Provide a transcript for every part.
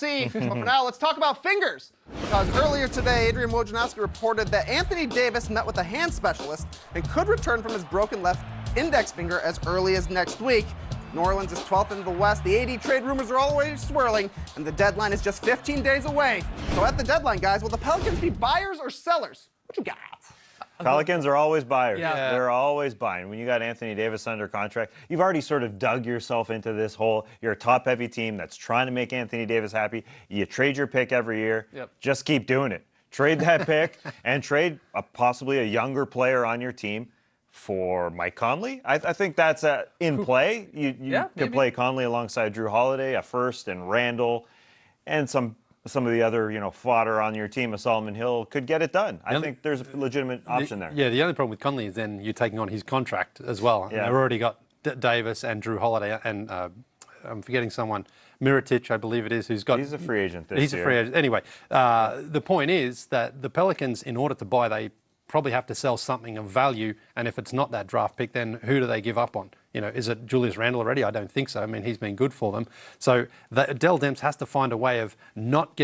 See, but for now, let's talk about fingers. Because earlier today, Adrian Wojnarowski reported that Anthony Davis met with a hand specialist and could return from his broken left index finger as early as next week. New Orleans is 12th in the West. The AD trade rumors are always swirling, and the deadline is just 15 days away. So at the deadline, guys, will the Pelicans be buyers or sellers? What you got? Pelicans are always buyers. Yeah. They're always buying. When you got Anthony Davis under contract, you've already sort of dug yourself into this hole. You're a top-heavy team that's trying to make Anthony Davis happy. You trade your pick every year. Just keep doing it. Trade that pick and trade possibly a younger player on your team for Mike Conley. I think that's in play. You could play Conley alongside Drew Holiday, a first, and Randall, and some of the other, fodder on your team, of Solomon Hill, could get it done. I think there's a legitimate option there. Yeah, the only problem with Conley is then you're taking on his contract as well. Yeah. They've already got Davis and Drew Holiday, and I'm forgetting someone, Mirotic, I believe it is, who's got... He's a free agent this year. He's a free agent. Anyway, the point is that the Pelicans, in order to buy, they probably have to sell something of value, and if it's not that draft pick, then who do they give up on? Is it Julius Randle already? I don't think so. I mean, he's been good for them. So Dell Demps has to find a way of not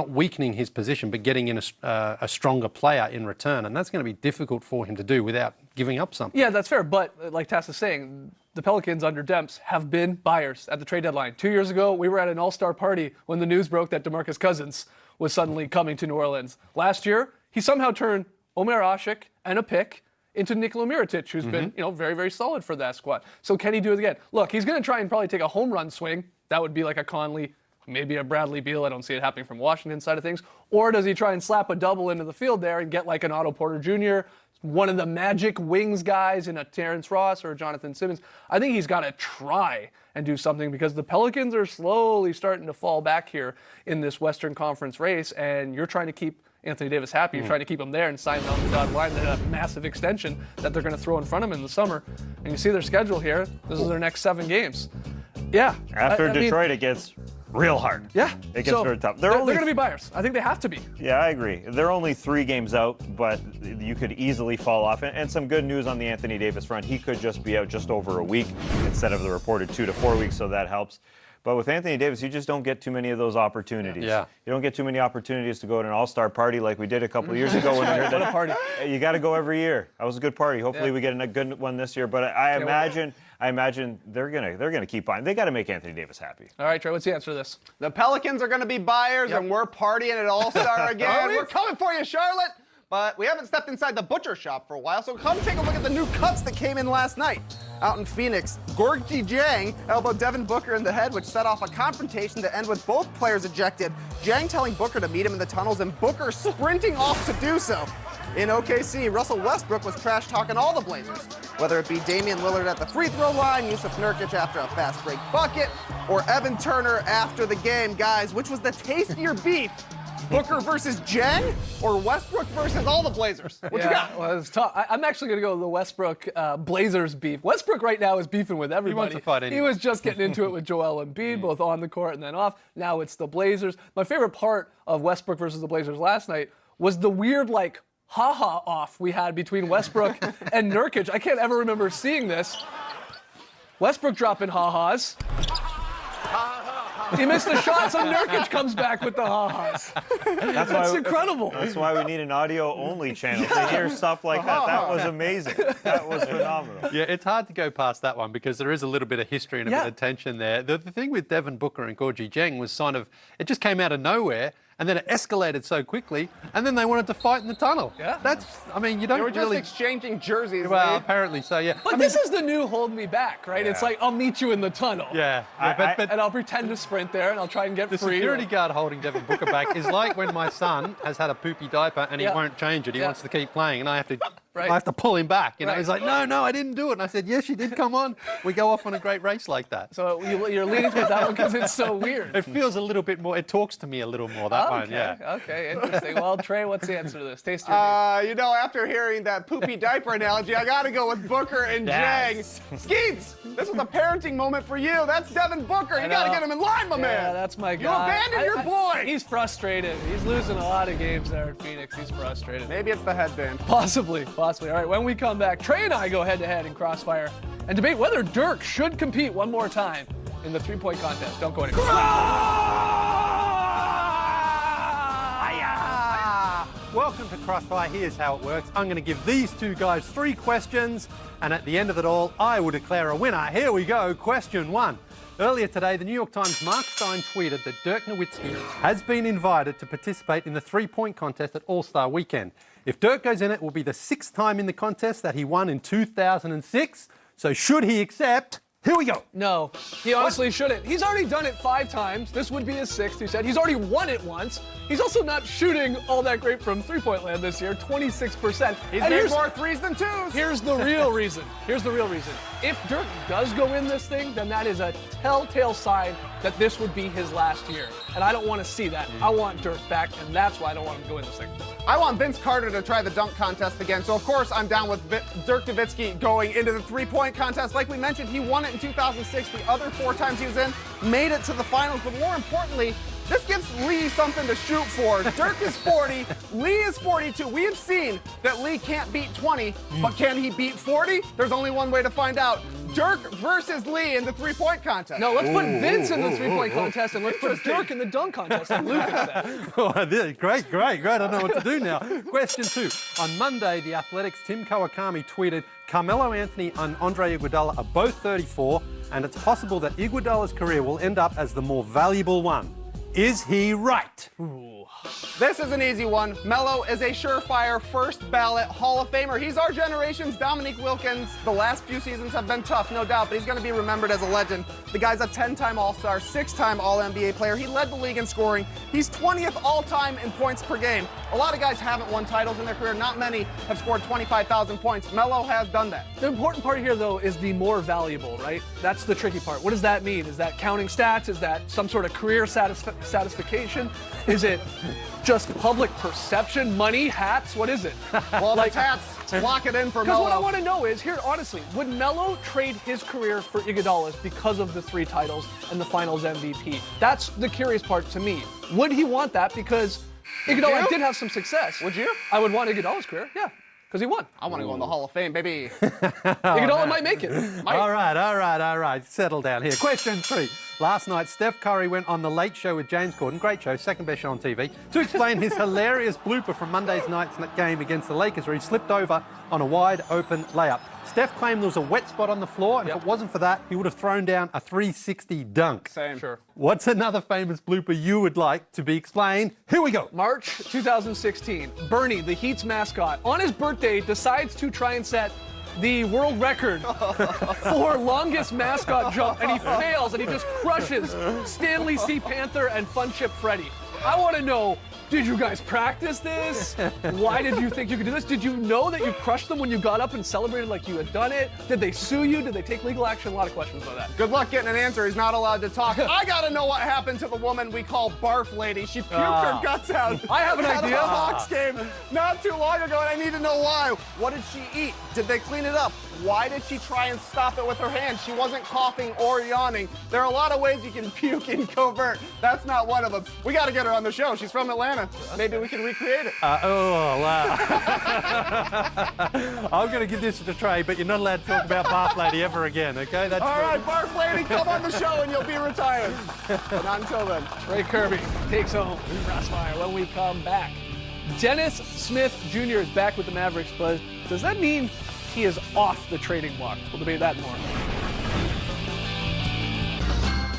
weakening his position, but getting in a stronger player in return, and that's going to be difficult for him to do without giving up something. Yeah, that's fair, but like Tass is saying, the Pelicans under Demps have been buyers at the trade deadline. 2 years ago, we were at an all-star party when the news broke that DeMarcus Cousins was suddenly coming to New Orleans. Last year, he somehow turned Omer Asik and a pick into Nikola Mirotic, who's been, very, very solid for that squad. So can he do it again? Look, he's going to try and probably take a home run swing. That would be like a Conley, maybe a Bradley Beal. I don't see it happening from Washington side of things. Or does he try and slap a double into the field there and get like an Otto Porter Jr., one of the magic wings guys in a Terrence Ross or a Jonathan Simmons? I think he's got to try and do something because the Pelicans are slowly starting to fall back here in this Western Conference race, and you're trying to keep Anthony Davis happy. You're trying to keep him there and sign him on the dotted line. They have a massive extension that they're going to throw in front of him in the summer. And you see their schedule here. This is their next 7 games. Yeah. After Detroit, it gets real hard. Yeah. It gets very tough. They're going to be buyers. I think they have to be. Yeah, I agree. They're only 3 games out, but you could easily fall off. And some good news on the Anthony Davis front. He could just be out just over a week instead of the reported 2 to 4 weeks, so that helps. But with Anthony Davis, you just don't get too many of those opportunities. Yeah. You don't get too many opportunities to go to an all-star party like we did a couple of years ago when we heard that. Party. You got to go every year. That was a good party. Hopefully we get a good one this year. But I imagine they're gonna keep buying. They got to make Anthony Davis happy. All right, Trey, what's the answer to this? The Pelicans are going to be buyers, and we're partying at All-Star again. We're coming for you, Charlotte. But we haven't stepped inside the butcher shop for a while, so come take a look at the new cuts that came in last night. Out in Phoenix, Gorgui Dieng elbowed Devin Booker in the head, which set off a confrontation that ended with both players ejected. Dieng telling Booker to meet him in the tunnels, and Booker sprinting off to do so. In OKC, Russell Westbrook was trash-talking all the Blazers, whether it be Damian Lillard at the free throw line, Yusuf Nurkic after a fast break bucket, or Evan Turner after the game. Guys, which was the tastier beef? Booker versus Dieng or Westbrook versus all the Blazers? What you got? Well, it's tough. I'm actually going to go with the Westbrook Blazers beef. Westbrook right now is beefing with everybody. He wants to fight anyway. He was just getting into it with Joel Embiid, both on the court and then off. Now it's the Blazers. My favorite part of Westbrook versus the Blazers last night was the weird, ha-ha off we had between Westbrook and Nurkic. I can't ever remember seeing this. Westbrook dropping ha-has. He missed the shot, so Nurkic comes back with the ha-has. That's incredible. That's why we need an audio-only channel to hear stuff like that. That was amazing. That was phenomenal. Yeah, it's hard to go past that one because there is a little bit of history and a bit of tension there. The thing with Devin Booker and Gorgui Dieng was it just came out of nowhere. And then it escalated so quickly, and then they wanted to fight in the tunnel. Yeah. You don't They were really... just exchanging jerseys. Well, apparently so, yeah. But this is the new hold me back, right? Yeah. It's like, I'll meet you in the tunnel. Yeah. And I'll pretend to sprint there, and I'll try and get The free. security guard holding Devin Booker back is like when my son has had a poopy diaper and he won't change it. He wants to keep playing, and I have to pull him back. He's like, no, I didn't do it. And I said, yes, you did. Come on. We go off on a great race like that. So you're leaning with that one because it's so weird. It feels a little bit more. It talks to me a little more. That one, yeah. Okay, interesting. Well, Trey, what's the answer to this? Taste your beef. After hearing that poopy diaper analogy, I got to go with Booker and Yes. Dieng. Skeets, this was a parenting moment for you. That's Devin Booker. You got to get him in line, my man. Yeah, that's my You guy. abandoned your boy. He's frustrated. He's losing a lot of games there in Phoenix. He's frustrated. Maybe it's the headband. Possibly. All right, when we come back, Trey and I go head-to-head in Crossfire and debate whether Dirk should compete one more time in the three-point contest. Don't go anywhere. welcome to Crossfire. Here's how it works. I'm going to give these two guys 3 questions, and at the end of it all, I will declare a winner. Here we go. Question 1. Earlier today, the New York Times' Mark Stein tweeted that Dirk Nowitzki has been invited to participate in the 3-point contest at All-Star Weekend. If Dirk goes in, it will be the 6th time in the contest that he won in 2006. So should he accept? Here we go. No, he honestly shouldn't. He's already done it 5 times. This would be his 6th, he said. He's already won it once. He's also not shooting all that great from three-point land this year, 26%. He's made more 3s than 2s. Here's the real reason. If Dirk does go in this thing, then that is a telltale sign that this would be his last year. And I don't want to see that. I want Dirk back, and that's why I don't want him to go in this thing. I want Vince Carter to try the dunk contest again, so of course I'm down with Dirk Nowitzki going into the 3-point contest. Like we mentioned, he won it in 2006. The other 4 times he was in, made it to the finals, but more importantly, this gives Lee something to shoot for. Dirk is 40, Lee is 42. We have seen that Lee can't beat 20, but can he beat 40? There's only one way to find out. Dirk versus Lee in the 3-point contest. No, let's put Vince in the 3-point contest and let's put Dirk in the dunk contest like Luke said. Great. I don't know what to do now. Question 2. On Monday, The Athletic's Tim Kawakami tweeted, Carmelo Anthony and Andre Iguodala are both 34, and it's possible that Iguodala's career will end up as the more valuable one. Is he right? This is an easy one. Melo is a surefire first ballot Hall of Famer. He's our generation's Dominique Wilkins. The last few seasons have been tough, no doubt, but he's going to be remembered as a legend. The guy's a 10-time All-Star, 6-time All-NBA player. He led the league in scoring. He's 20th all-time in points per game. A lot of guys haven't won titles in their career. Not many have scored 25,000 points. Melo has done that. The important part here, though, is the more valuable, right? That's the tricky part. What does that mean? Is that counting stats? Is that some sort of career satisfaction? Is it just public perception, money, hats? What is it? Well, like hats, lock it in for Melo. Because what I want to know is, here, honestly, would Melo trade his career for Iguodala's because of the 3 titles and the Finals MVP? That's the curious part to me. Would he want that? Because Iguodala did have some success. Would you? I would want Iguodala's career, yeah. Because he won. I want to go in the Hall of Fame, baby. Iguodala might make it. All right. Settle down here. Question 3. Last night, Steph Curry went on The Late Show with James Corden, great show, second best show on TV, to explain his hilarious blooper from Monday's night's game against the Lakers where he slipped over on a wide-open layup. Steph claimed there was a wet spot on the floor, and if it wasn't for that, he would have thrown down a 360 dunk. Same. Sure. What's another famous blooper you would like to be explained? Here we go. March 2016, Bernie, the Heat's mascot, on his birthday decides to try and set the world record for longest mascot jump, and he fails, and he just crushes Stanley C. Panther and Fun Chip Freddy. I want to know, did you guys practice this? Why did you think you could do this? Did you know that you crushed them when you got up and celebrated like you had done it? Did they sue you? Did they take legal action? A lot of questions about that. Good luck getting an answer. He's not allowed to talk. I gotta know what happened to the woman we call Barf Lady. She puked her guts out. I have an idea. At a Hawks game not too long ago, and I need to know why. What did she eat? Did they clean it up? Why did she try and stop it with her hand? She wasn't coughing or yawning. There are a lot of ways you can puke in covert. That's not one of them. We got to get her on the show. She's from Atlanta. Maybe we can recreate it. Wow. I'm going to give this to Trey, but you're not allowed to talk about Barf Lady ever again, okay? That's all right, Barf Lady, come on the show and you'll be retired. But not until then. Ray Kirby takes home Crossfire when we come back. Dennis Smith Jr. is back with the Mavericks, but does that mean he is off the trading block? We'll debate that more.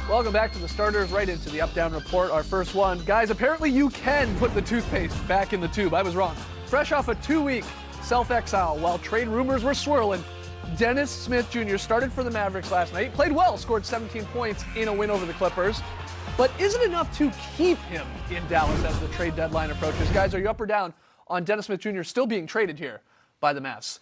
Welcome back to the starters, right into the up-down report, our first one. Guys, apparently you can put the toothpaste back in the tube. I was wrong. Fresh off a 2-week self-exile while trade rumors were swirling, Dennis Smith Jr. started for the Mavericks last night. Played well, scored 17 points in a win over the Clippers. But is it enough to keep him in Dallas as the trade deadline approaches? Guys, are you up or down on Dennis Smith Jr. still being traded here by the Mavs?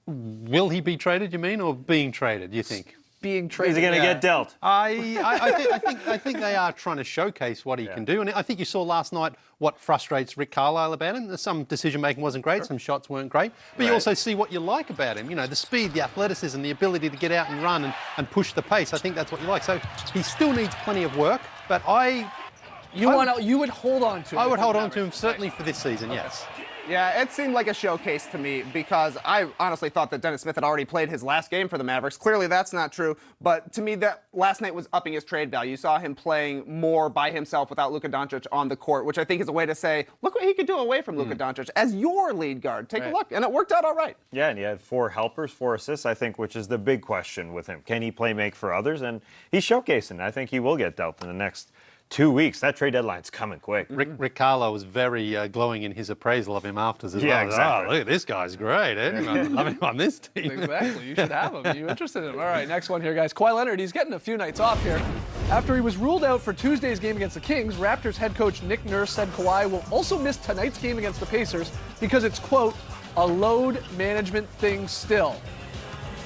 Will he be traded, you mean, or being traded, you think? Being traded. Is he going to get dealt? I think they are trying to showcase what he can do. And I think you saw last night what frustrates Rick Carlisle about him. Some decision-making wasn't great, some shots weren't great. But you also see what you like about him. You know, the speed, the athleticism, the ability to get out and run and push the pace. I think that's what you like. So he still needs plenty of work, but you would hold on to him. I would hold on to him, certainly for this season, yes. Yeah, it seemed like a showcase to me because I honestly thought that Dennis Smith had already played his last game for the Mavericks. Clearly, that's not true. But to me, that last night was upping his trade value. You saw him playing more by himself without Luka Doncic on the court, which I think is a way to say, look what he could do away from Luka Doncic as your lead guard. Take a look. And it worked out all right. Yeah, and he had 4 helpers, 4 assists, I think, which is the big question with him. Can he play make for others? And he's showcasing. I think he will get dealt in the next 2 weeks. That trade deadline's coming quick. Rick Carlo was very glowing in his appraisal of him afterwards as Yeah, well. exactly. Oh, look, this guy's great. I love him on this team. Exactly. You should have him. Are you interested in him? All right, next one here, guys. Kawhi Leonard, he's getting a few nights off here. After he was ruled out for Tuesday's game against the Kings, Raptors head coach Nick Nurse said Kawhi will also miss tonight's game against the Pacers because it's, quote, a load management thing still.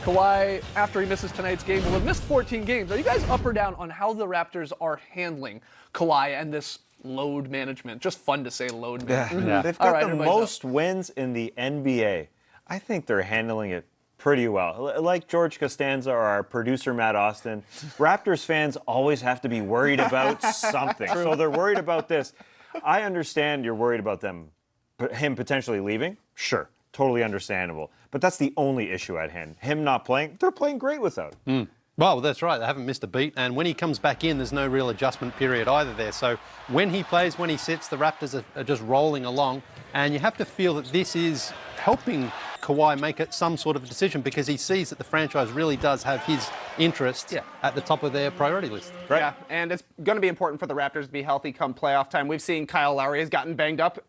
Kawhi, after he misses tonight's game, will have missed 14 games. Are you guys up or down on how the Raptors are handling Kawhi and this load management? Just fun to say load management. Yeah. They've got the most wins in the NBA. I think they're handling it pretty well. Like George Costanza or our producer Matt Austin, Raptors fans always have to be worried about something. So they're worried about this. I understand you're worried about him potentially leaving. Sure. Totally understandable. But that's the only issue at hand. Him not playing, they're playing great without. Well, that's right. They haven't missed a beat. And when he comes back in, there's no real adjustment period either there. So when he plays, when he sits, the Raptors are just rolling along. And you have to feel that this is helping Kawhi make it some sort of a decision because he sees that the franchise really does have his interests at the top of their priority list. Right. Yeah, and it's going to be important for the Raptors to be healthy come playoff time. We've seen Kyle Lowry has gotten banged up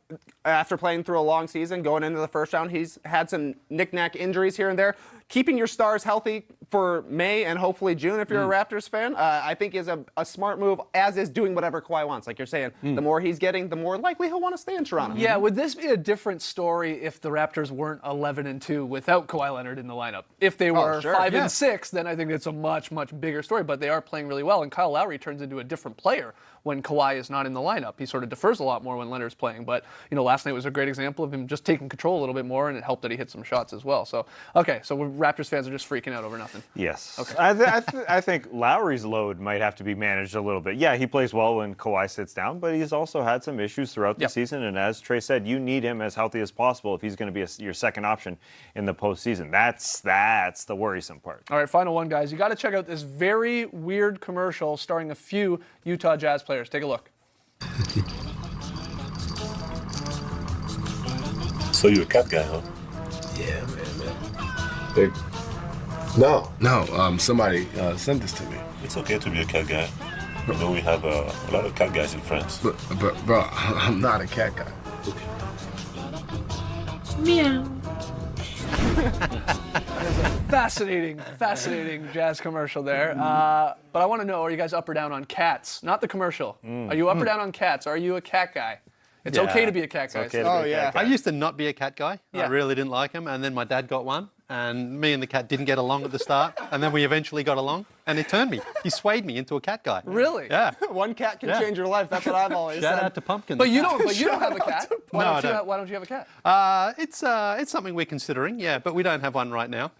after playing through a long season. Going into the first round, he's had some knick-knack injuries here and there. Keeping your stars healthy for May and hopefully June, if you're a Raptors fan, I think is a smart move, as is doing whatever Kawhi wants. Like you're saying, the more he's getting, the more likely he'll want to stay in Toronto. Yeah, would this be a different story if the Raptors weren't 11-2 without Kawhi Leonard in the lineup? If they were 5-6, then I think it's a much, much bigger story. But they are playing really well, and Kyle Lowry turns into a different player when Kawhi is not in the lineup. He sort of defers a lot more when Leonard's playing. But, last night was a great example of him just taking control a little bit more, and it helped that he hit some shots as well. So, okay, so Raptors fans are just freaking out over nothing. Yes. Okay. I think Lowry's load might have to be managed a little bit. Yeah, he plays well when Kawhi sits down, but he's also had some issues throughout the season. And as Trey said, you need him as healthy as possible if he's going to be your second option in the postseason. That's the worrisome part. All right, final one, guys. You got to check out this very weird commercial starring a few Utah Jazz players. Take a look. So you're a cat guy, huh? Yeah, man. No. Somebody sent this to me. It's okay to be a cat guy. We have a lot of cat guys in France. But bro, I'm not a cat guy. Meow. Fascinating Jazz commercial there. But I want to know, are you guys up or down on cats? Not the commercial. Are you up or down on cats? Are you a cat guy? It's okay to be a cat guy. Okay to be a cat guy. I used to not be a cat guy. I really didn't like him. And then my dad got one. And me and the cat didn't get along at the start. And then we eventually got along. And it turned me. He swayed me into a cat guy. Really? Yeah. One cat can change your life. That's what I've always said. Shout out to Pumpkin. But you don't have a cat. Why don't you have a cat? It's something we're considering, yeah, but we don't have one right now.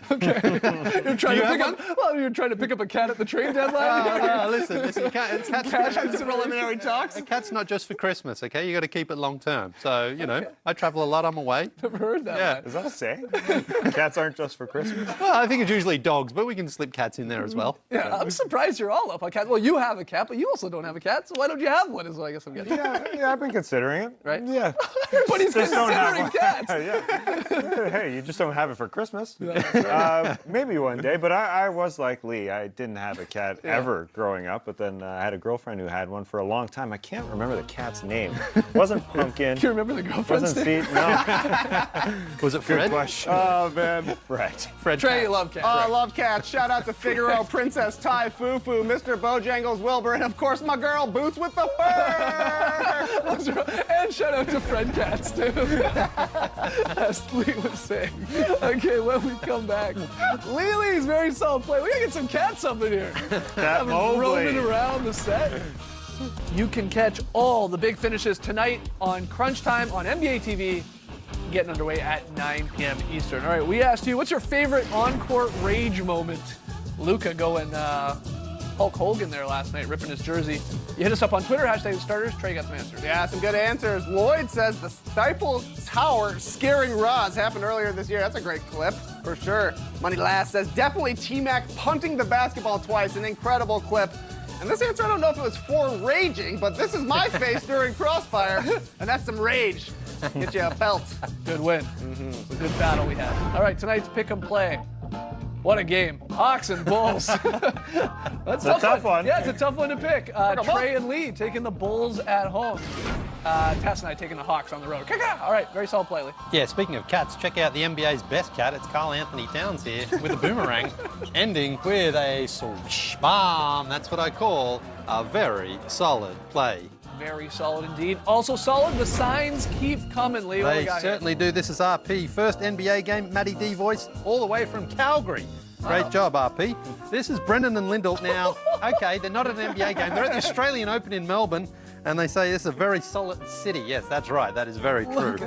Okay. You're trying to pick up a cat at the trade deadline? Listen, cats That's preliminary talks. a cat's not just for Christmas, okay? You got to keep it long term. So, I travel a lot, I'm away. Never heard that. Yeah. Is that a saying? Cats aren't just for Christmas. Well, I think it's usually dogs, but we can slip cats in there as well. Yeah, I'm surprised you're all up on cats. Well, you have a cat, but you also don't have a cat, so why don't you have one is what I guess I'm getting. Yeah, I've been considering it. Right? Yeah. Everybody's Just don't have considering one. cats. Yeah. Hey, you just don't have it for Christmas. Maybe one day, but I was like Lee. I didn't have a cat ever growing up, but then I had a girlfriend who had one for a long time. I can't remember the cat's name. It wasn't Pumpkin. Do you remember the girlfriend's Wasn't name? Steve. No. Was it Fred? Good question. Oh, man. Fred. Trey, you love cats. Oh, I love cats. Shout out to Figaro, Princess Ty, Fufu, Mr. Bojangles, Wilbur, and of course my girl, Boots with the fur. And shout out to Fred Cats, too. As Lee was saying. Okay, when we come back, Leely's very solid play. We gotta get some cats up in here. Cat Roaming Mobley. around the set. You can catch all the big finishes tonight on Crunch Time on NBA TV, getting underway at 9 p.m. Eastern. All right, we asked you, what's your favorite on-court rage moment? Luka going Hulk Hogan there last night, ripping his jersey. You hit us up on Twitter, #starters. Trey got some answers. Yeah, some good answers. Lloyd says the Stifle Tower scaring Roz happened earlier this year. That's a great clip, for sure. Money Last says definitely T-Mac punting the basketball twice. An incredible clip. And this answer, I don't know if it was for raging, but this is my face during Crossfire, and that's some rage. Get you a belt. Good win. A good battle we had. All right, tonight's pick 'em play. What a game. Hawks and Bulls. That's a tough one. Yeah, it's a tough one to pick. Trey and Lee taking the Bulls at home. Tess and I taking the Hawks on the road. All right, very solid play, Lee. Yeah, speaking of cats, check out the NBA's best cat. It's Karl Anthony Towns here with a boomerang, ending with a swoosh. Bam! That's what I call a very solid play. Very solid indeed. Also solid, the signs keep coming, Lee. What do we They got certainly do. This is RP. First NBA game, Matty D voice, all the way from Calgary. Great job, RP. This is Brendan and Lyndall. Now, okay, they're not at an NBA game. They're at the Australian Open in Melbourne, and they say this is a very solid city. Yes, that's right. That is very true.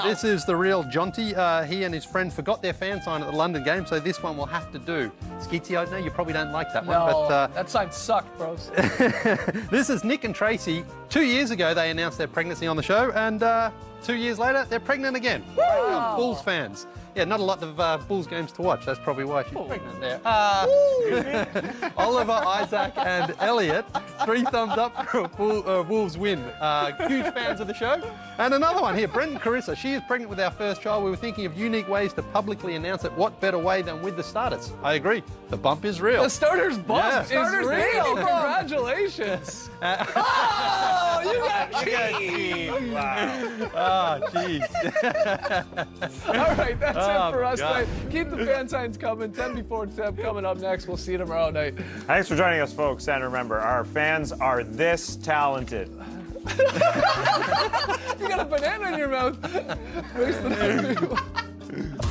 This is the real Jonty. He and his friend forgot their fan sign at the London game, so this one will have to do. Skeetsy, I know you probably don't like that one, No, but that sign sucked, bros. this is Nick and Tracy. 2 years ago, they announced their pregnancy on the show, and 2 years later, they're pregnant again. Wow. Bulls fans. Yeah, not a lot of Bulls games to watch. That's probably why she's pregnant there. Oliver, Isaac, and Elliot. 3 thumbs up for a Wolves win. Huge fans of the show. And another one here, Brendan Carissa. She is pregnant with our first child. We were thinking of unique ways to publicly announce it. What better way than with the starters? I agree. The bump is real. The starters bump Yeah. is Starters real. baby bump. Congratulations. Oh, you got Wow. Oh, jeez. All right, that's it for us God. tonight. Keep the fan signs coming. 10 before 10 coming up next. We'll see you tomorrow night. Thanks for joining us, folks. And remember, our fans are this talented. You got a banana in your mouth. Waste the time.